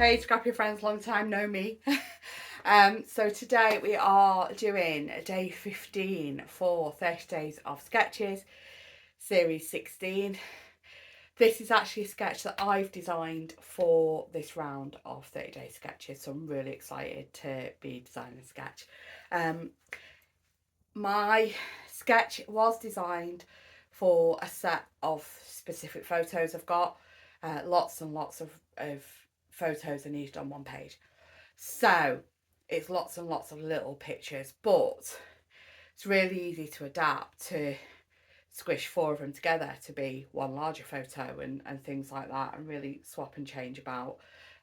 Hey Scrappy friends, long time no me. So today we are doing day 15 for 30 days of sketches, series 16. This is actually a sketch that I've designed for this round of 30-day sketches, so I'm really excited to be designing a sketch. My sketch was designed for a set of specific photos I've got. Lots and lots of photos are needed on one page. So it's lots and lots of little pictures, but it's really easy to adapt to squish four of them together to be one larger photo and things like that, and really swap and change about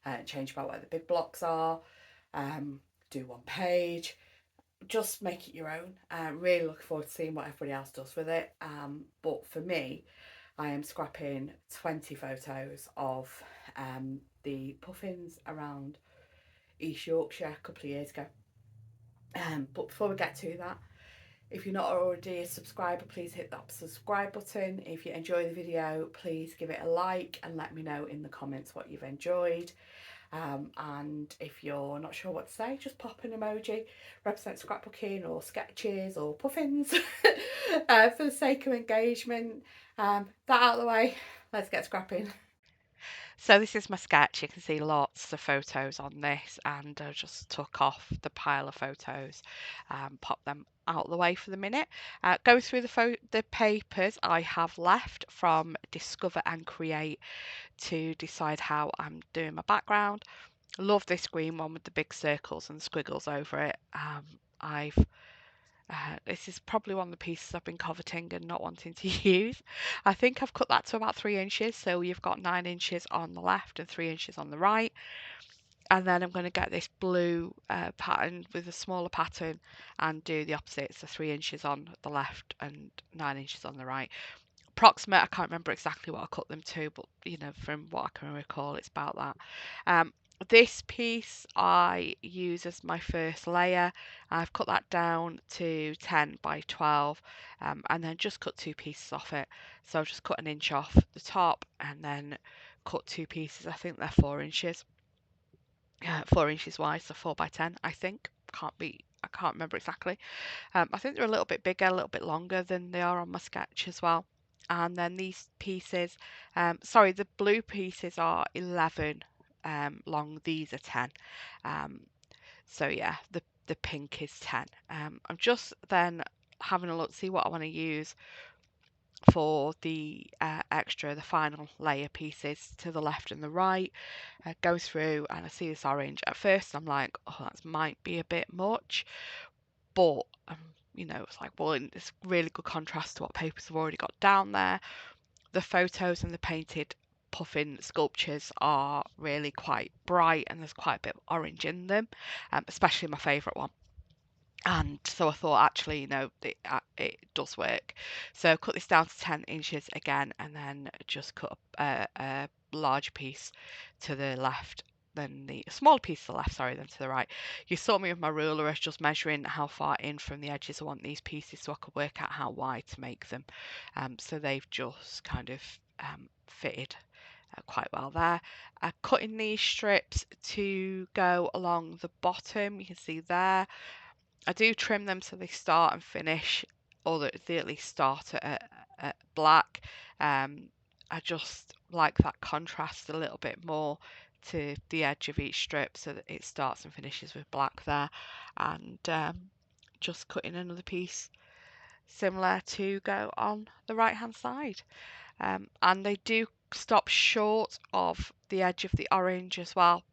where the big blocks are, do one page, just make it your own. Really looking forward to seeing what everybody else does with it. But for me, I am scrapping 20 photos of the puffins around East Yorkshire a couple of years ago. But before we get to that, if you're not already a subscriber, please hit that subscribe button. If you enjoy the video, please give it a like and let me know in the comments what you've enjoyed. And if you're not sure what to say, just pop an emoji, represent scrapbooking or sketches or puffins for the sake of engagement. That out of the way, let's get scrapping. So this is my sketch. You can see lots of photos on this, and I just took off the pile of photos, pop them out of the way for the minute. Go through the papers I have left from Discover and Create to decide how I'm doing my background. Love this green one with the big circles and squiggles over it. I've This is probably one of the pieces I've been coveting and not wanting to use. I think I've cut that to about 3 inches, so you've got 9 inches on the left and 3 inches on the right. And then I'm going to get this blue pattern with a smaller pattern and do the opposite, so 3 inches on the left and 9 inches on the right. Approximate, I can't remember exactly what I cut them to, but from what I can recall, it's about that. This piece I use as my first layer. I've cut that down to 10 by 12, and then just cut two pieces off it. So I'll just cut an inch off the top and then cut two pieces. I think they're 4 inches, 4 inches wide, so 4 by 10, I think. I can't remember exactly. I think they're a little bit bigger, a little bit longer than they are on my sketch as well. And then these pieces, sorry, the blue pieces are 11 long. These are 10. Um, so yeah, the pink is 10. I'm just then having a look, see what I want to use for the the final layer pieces to the left and the right. Go through and I see this orange. At first I'm like, oh, that might be a bit much, but it's like, well, it's really good contrast to what papers have already got down there. The photos and the painted puffin sculptures are really quite bright, and there's quite a bit of orange in them, especially my favourite one. And so I thought, actually, it does work. So cut this down to 10 inches again, and then just cut a larger piece to the left than the a smaller piece to the left, sorry, than to the right. You saw me with my ruler, I was just measuring how far in from the edges I want these pieces so I could work out how wide to make them. So they've just kind of fitted quite well there. Cutting these strips to go along the bottom, you can see there. I do trim them so they start and finish, or that they at least start at black. I just like that contrast a little bit more to the edge of each strip so that it starts and finishes with black there. And just cutting another piece similar to go on the right hand side. And they do stop short of the edge of the orange as well,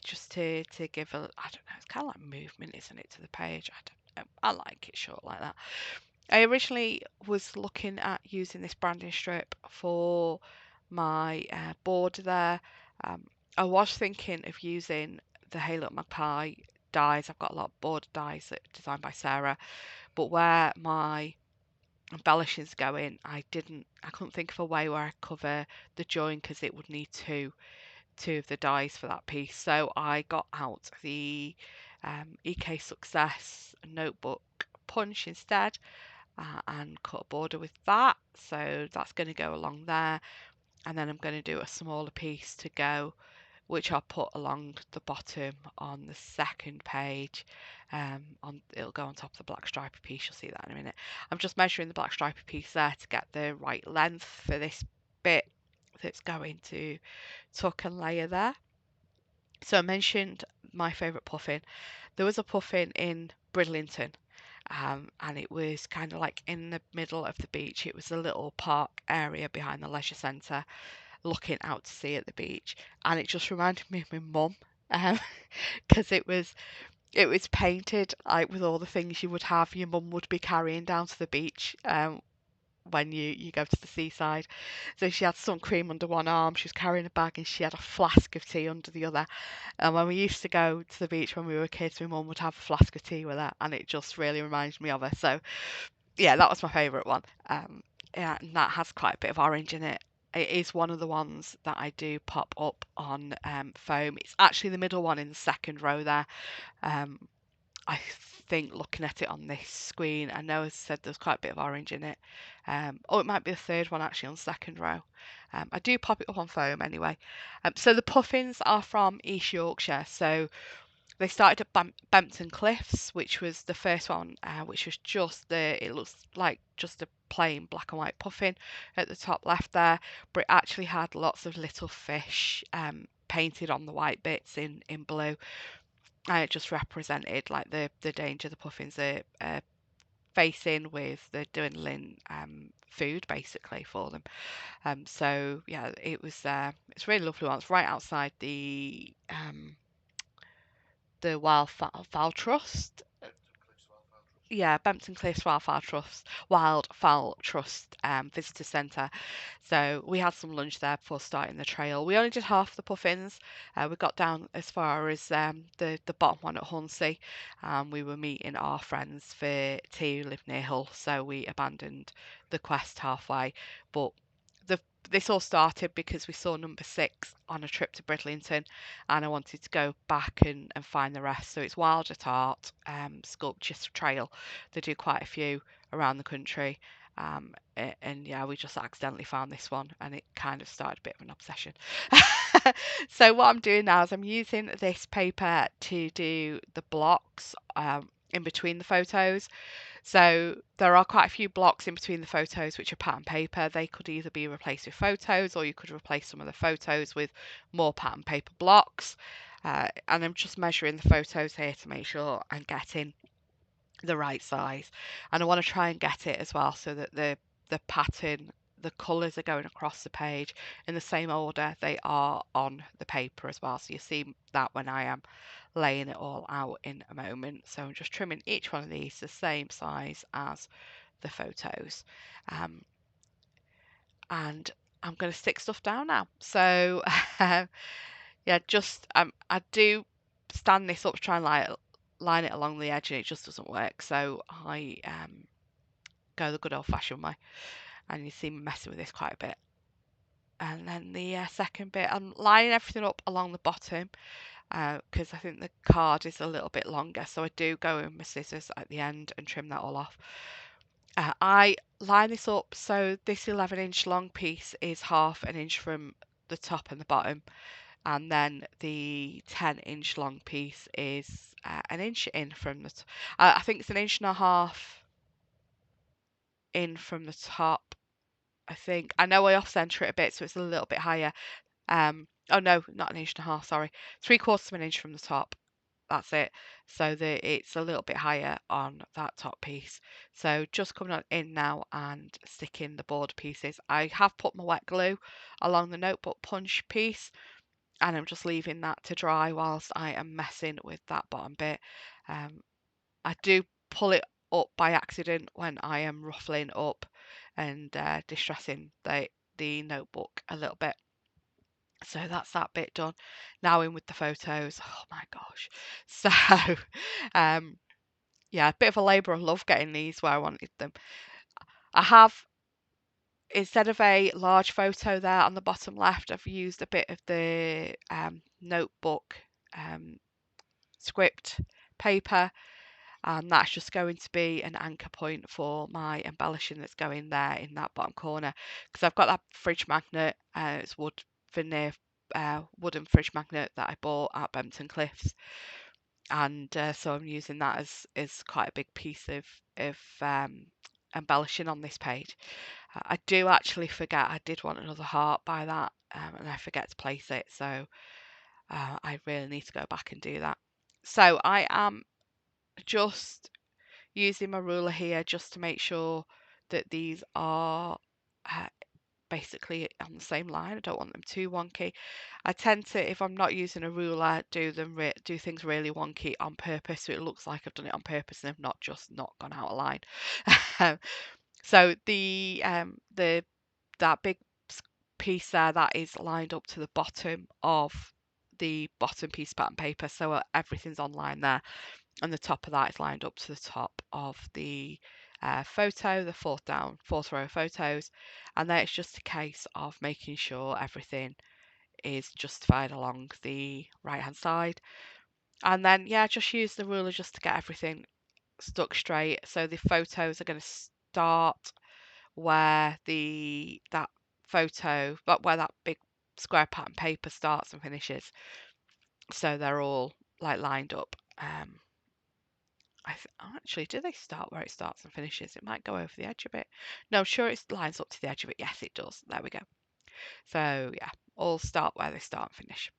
just to give I don't know, it's kind of like movement, isn't it, to the page? I don't know. I like it short like that. I originally was looking at using this branding strip for my border there. I was thinking of using the Hey Look Magpie dies. I've got a lot of border dies that are designed by Sarah, but where my embellishings go in, I couldn't think of a way where I cover the join because it would need two of the dies for that piece. So I got out the EK Success notebook punch instead, and cut a border with that. So that's going to go along there, and then I'm going to do a smaller piece to go which I'll put along the bottom on the second page. It'll go on top of the black stripy piece. You'll see that in a minute. I'm just measuring the black stripy piece there to get the right length for this bit that's going to tuck and layer there. So I mentioned my favourite puffin. There was a puffin in Bridlington, and it was kind of like in the middle of the beach. It was a little park area behind the leisure centre, looking out to sea at the beach, and it just reminded me of my mum, because it was painted like with all the things you would have your mum would be carrying down to the beach. When you go to the seaside. So she had sun cream under one arm, she was carrying a bag, and she had a flask of tea under the other. And when we used to go to the beach when we were kids, my mum would have a flask of tea with her, and it just really reminds me of her. So yeah, that was my favourite one. Yeah, and that has quite a bit of orange in it. It is one of the ones that I do pop up on foam. It's actually the middle one in the second row there. Um, I think looking at it on this screen, I know I said there's quite a bit of orange in it. Oh, it might be the third one actually on second row. I do pop it up on foam anyway. So the puffins are from East Yorkshire. So they started at Bempton Cliffs, which was the first one, which was it looks like just a plain black and white puffin at the top left there, but it actually had lots of little fish painted on the white bits in blue. And it just represented like the danger the puffins are facing with the dwindling food basically for them. So yeah, it's really lovely one. It's right outside the Wildfowl Trust. Yeah, Bempton Cliffs Wildfowl Trust visitor centre. So we had some lunch there before starting the trail. We only did half the puffins. We got down as far as the bottom one at Hornsea. We were meeting our friends for tea who live near Hull, so we abandoned the quest halfway. But the this all started because we saw number 6 on a trip to Bridlington, and I wanted to go back and find the rest. So it's Wild at Art Sculpture Trail. They do quite a few around the country. And yeah, we just accidentally found this one, and it kind of started a bit of an obsession. So what I'm doing now is I'm using this paper to do the blocks in between the photos. So there are quite a few blocks in between the photos which are pattern paper. They could either be replaced with photos, or you could replace some of the photos with more pattern paper blocks. And I'm just measuring the photos here to make sure I'm getting the right size. And I want to try and get it as well so that the pattern, the colours are going across the page in the same order they are on the paper as well. So you see that when I am laying it all out in a moment. So I'm just trimming each one of these the same size as the photos. And I'm going to stick stuff down now. So yeah, just I do stand this up to try and line it along the edge, and it just doesn't work. So I go the good old fashioned way, and you see me messing with this quite a bit. And then the second bit, I'm lining everything up along the bottom because I think the card is a little bit longer, so I do go in my scissors at the end and trim that all off. I line this up so this 11-inch long piece is half an inch from the top and the bottom, and then the 10-inch long piece is an inch in from the I think it's an inch and a half in from the top. I think I know I off center it a bit, so it's a little bit higher. Oh no, not an inch and a half, sorry, 3/4 of an inch from the top. That's it. So it's a little bit higher on that top piece. So just coming on in now and sticking the border pieces. I have put my wet glue along the notebook punch piece, and I'm just leaving that to dry whilst I am messing with that bottom bit. I do pull it up by accident when I am ruffling up and distressing the notebook a little bit. So that's that bit done. Now in with the photos. Oh my gosh. So yeah, a bit of a labour of love getting these where I wanted them. I have, instead of a large photo there on the bottom left, I've used a bit of the notebook script paper, and that's just going to be an anchor point for my embellishing that's going there in that bottom corner, because I've got that fridge magnet. It's wood veneer wooden fridge magnet that I bought at Bempton Cliffs, and so I'm using that as quite a big piece of embellishing on this page. I do actually forget I did want another heart by that, and I forget to place it, so I really need to go back and do that. So I am just using my ruler here just to make sure that these are uh, basically on the same line. I don't want them too wonky. I tend to, if I'm not using a ruler, do things really wonky on purpose, so it looks like I've done it on purpose and I've not just not gone out of line. So the that big piece there, that is lined up to the bottom of the bottom piece of pattern paper, so everything's on line there, and the top of that is lined up to the top of the photo, the fourth row of photos, and then it's just a case of making sure everything is justified along the right hand side, and then yeah, just use the ruler just to get everything stuck straight. So the photos are going to start where that photo, but where that big square pattern paper starts and finishes. So they're all like lined up. Actually, do they start where it starts and finishes? It might go over the edge a bit. No, sure it lines up to the edge of it. Yes, it does. There we go. So yeah, all start where they start and finish.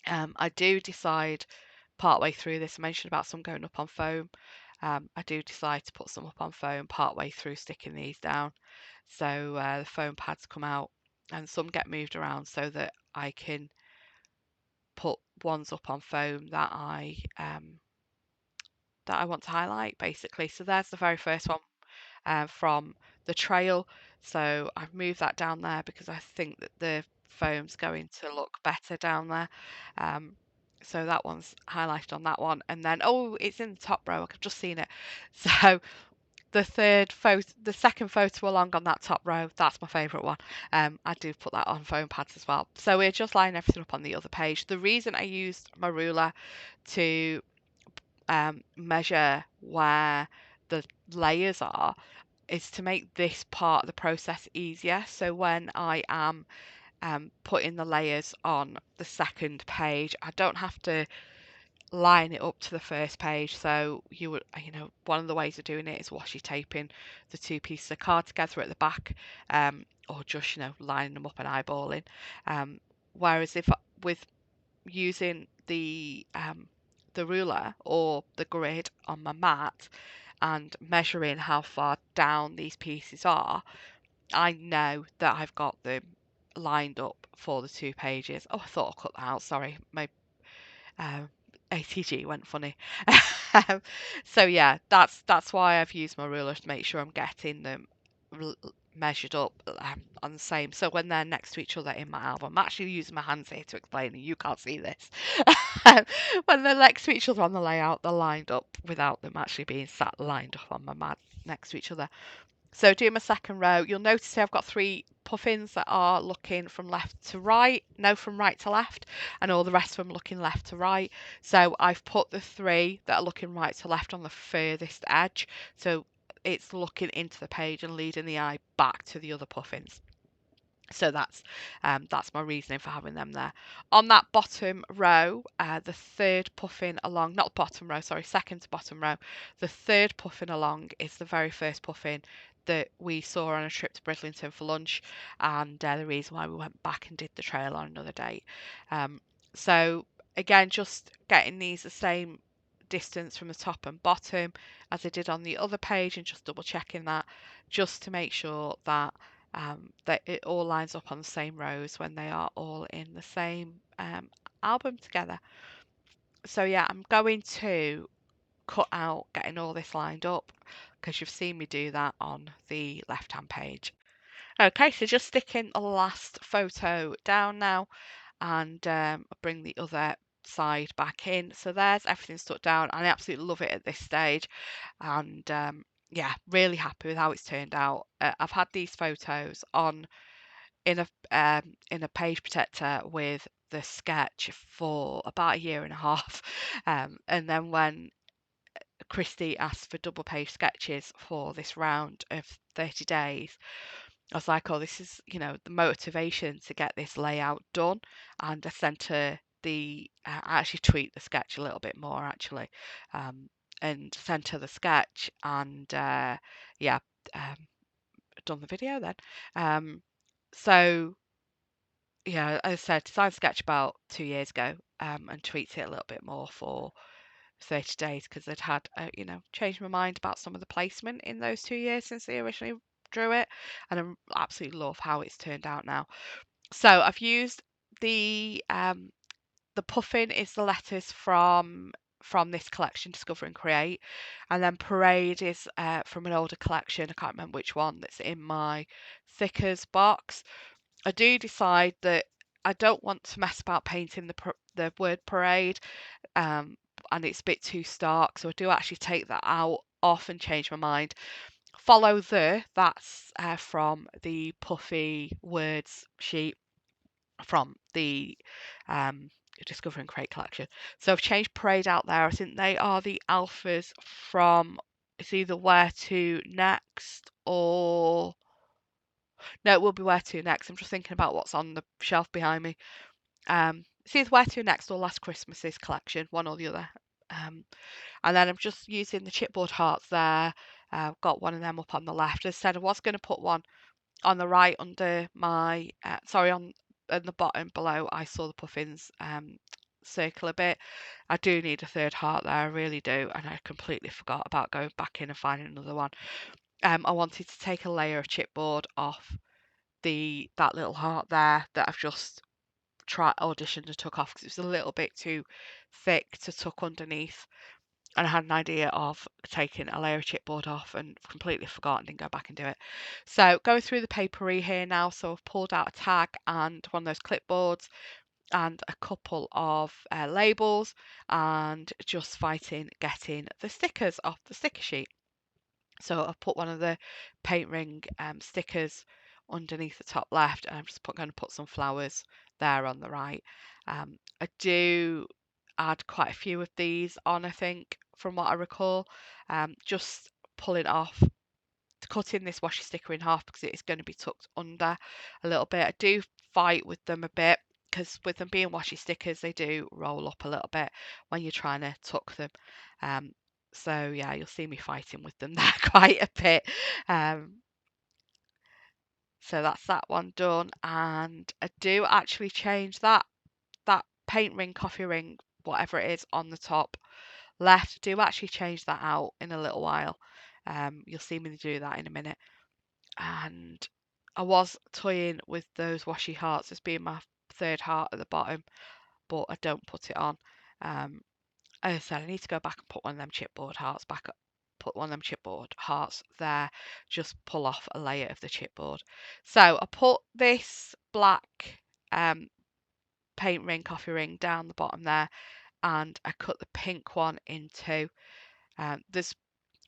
I do decide partway through this, I mentioned about some going up on foam. I do decide to put some up on foam partway through sticking these down. So the foam pads come out and some get moved around so that I can put ones up on foam that I want to highlight basically. So there's the very first one from the trail. So I've moved that down there because I think that the foam's going to look better down there. Um, so that one's highlighted on that one. And then, oh, it's in the top row. I've just seen it. So the second photo along on that top row, that's my favourite one. I do put that on foam pads as well. So we're just lining everything up on the other page. The reason I used my ruler to measure where the layers are is to make this part of the process easier. So when I am putting the layers on the second page, I don't have to line it up to the first page. So one of the ways of doing it is washi taping the two pieces of card together at the back, or just lining them up and eyeballing. Whereas if with using the ruler or the grid on my mat and measuring how far down these pieces are, I know that I've got them lined up for the two pages. Oh, I thought I cut that out. Sorry, my um, ATG went funny. Um, so yeah, that's why I've used my ruler to make sure I'm getting them measured up on the same. So when they're next to each other in my album, I'm actually using my hands here to explain, and you can't see this. When they're next to each other on the layout, they're lined up without them actually being sat lined up on my mat next to each other. So doing my second row, you'll notice here I've got 3 puffins that are looking from left to right, no, from right to left, and all the rest of them looking left to right. So I've put the 3 that are looking right to left on the furthest edge, so it's looking into the page and leading the eye back to the other puffins. So that's my reasoning for having them there. On that bottom row, the third puffin along, not bottom row, sorry, second to bottom row, the third puffin along is the very first puffin that we saw on a trip to Bridlington for lunch, and the reason why we went back and did the trail on another date. So again, just getting these the same distance from the top and bottom as I did on the other page, and just double checking that just to make sure that that it all lines up on the same rows when they are all in the same album together. So yeah, I'm going to cut out getting all this lined up because you've seen me do that on the left hand page. Okay, so just sticking the last photo down now, and bring the other side back in. So there's everything stuck down, and I absolutely love it at this stage, and yeah, really happy with how it's turned out. I've had these photos on in a page protector with the sketch for about a year and a half, and then when Christy asked for double page sketches for this round of 30 days, I was like, oh, this is, the motivation to get this layout done. And I sent her I actually tweaked the sketch a little bit more actually, um, and sent her the sketch and yeah, um, done the video then. Um, so yeah, as I said, designed sketch about 2 years ago, and tweaked it a little bit more for 30 days because I'd had, changed my mind about some of the placement in those 2 years since I originally drew it, and I absolutely love how it's turned out now. So I've used the Puffin is the letters from this collection, Discover and Create, and then Parade is from an older collection. I can't remember which one that's in my thickers box. I do decide that I don't want to mess about painting the word parade, um, and it's a bit too stark, so I do actually take that out off and change my mind. Follow that's from the puffy words sheet from the um, Discover and Create collection. So I've changed Parade out there. I think they are the alphas from, it's either Where to Next or no, it will be Where to Next. I'm just thinking about what's on the shelf behind me. It's either Where to Next or Last Christmas's collection, one or the other. And then I'm just using the chipboard hearts there. Got one of them up on the left. As I said, I was going to put one on the right under my, on the bottom below. I saw the puffins circle a bit. I do need a third heart there, I really do, and I completely forgot about going back in and finding another one. I wanted to take a layer of chipboard off that little heart there that I've just auditioned and took off because it was a little bit too thick to tuck underneath, and I had an idea of taking a layer of chipboard off and completely forgot and didn't go back and do it. So going through the papery here now, so I've pulled out a tag and one of those clipboards and a couple of labels and just fighting getting the stickers off the sticker sheet. So I've put one of the paint ring stickers underneath the top left, and I'm just going to put some flowers there on the right. I do add quite a few of these on, I think, from what I recall. Just pulling off, cutting this washi sticker in half because it is going to be tucked under a little bit. I do fight with them a bit because with them being washi stickers, they do roll up a little bit when you're trying to tuck them. Um, so yeah, you'll see me fighting with them there quite a bit. Um, so that's that one done, and I do actually change that paint ring, coffee ring, whatever it is on the top left. Do actually change that out in a little while. You'll see me do that in a minute. And I was toying with those washi hearts as being my third heart at the bottom, but I don't put it on. As I said, I need to go back and put one of them chipboard hearts back up. Put one of them chipboard hearts there. Just pull off a layer of the chipboard. So I put this black um, paint ring, coffee ring down the bottom there, and I cut the pink one in two. There's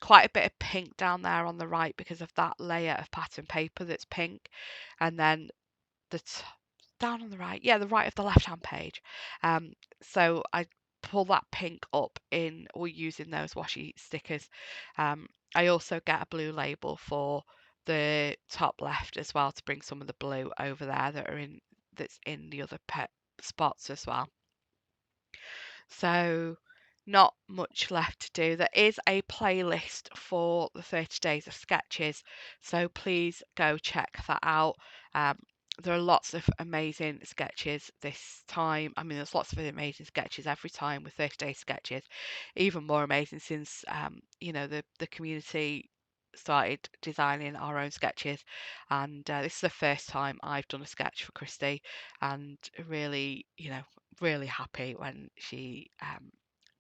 quite a bit of pink down there on the right because of that layer of pattern paper that's pink, and then the down on the right, yeah, the right of the left hand page. So I pull that pink up in or using those washi stickers. I also get a blue label for the top left as well to bring some of the blue over there that's in the other spots as well. So not much left to do. There is a playlist for the 30 days of sketches, so please go check that out. Um, there are lots of amazing sketches this time. I mean, there's lots of amazing sketches every time with 30 day sketches. Even more amazing since the community started designing our own sketches, and this is the first time I've done a sketch for Christy, and really, really happy when she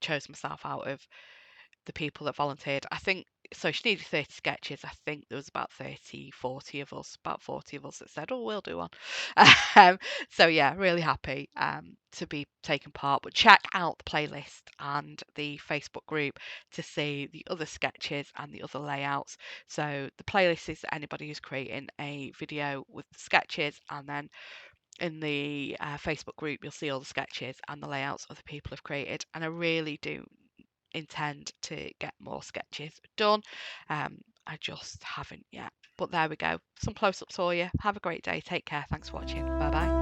chose myself out of the people that volunteered. I think so. She needed 30 sketches. I think there was about 30, 40 of us, about 40 of us that said, "Oh, we'll do one." um, so yeah, really happy to be taking part. But check out the playlist and the Facebook group to see the other sketches and the other layouts. So the playlist is anybody who's creating a video with the sketches, and then in the Facebook group, you'll see all the sketches and the layouts other people have created. And I really do intend to get more sketches done. I just haven't yet. But there we go. Some close-ups for you. Have a great day. Take care. Thanks for watching. Bye bye.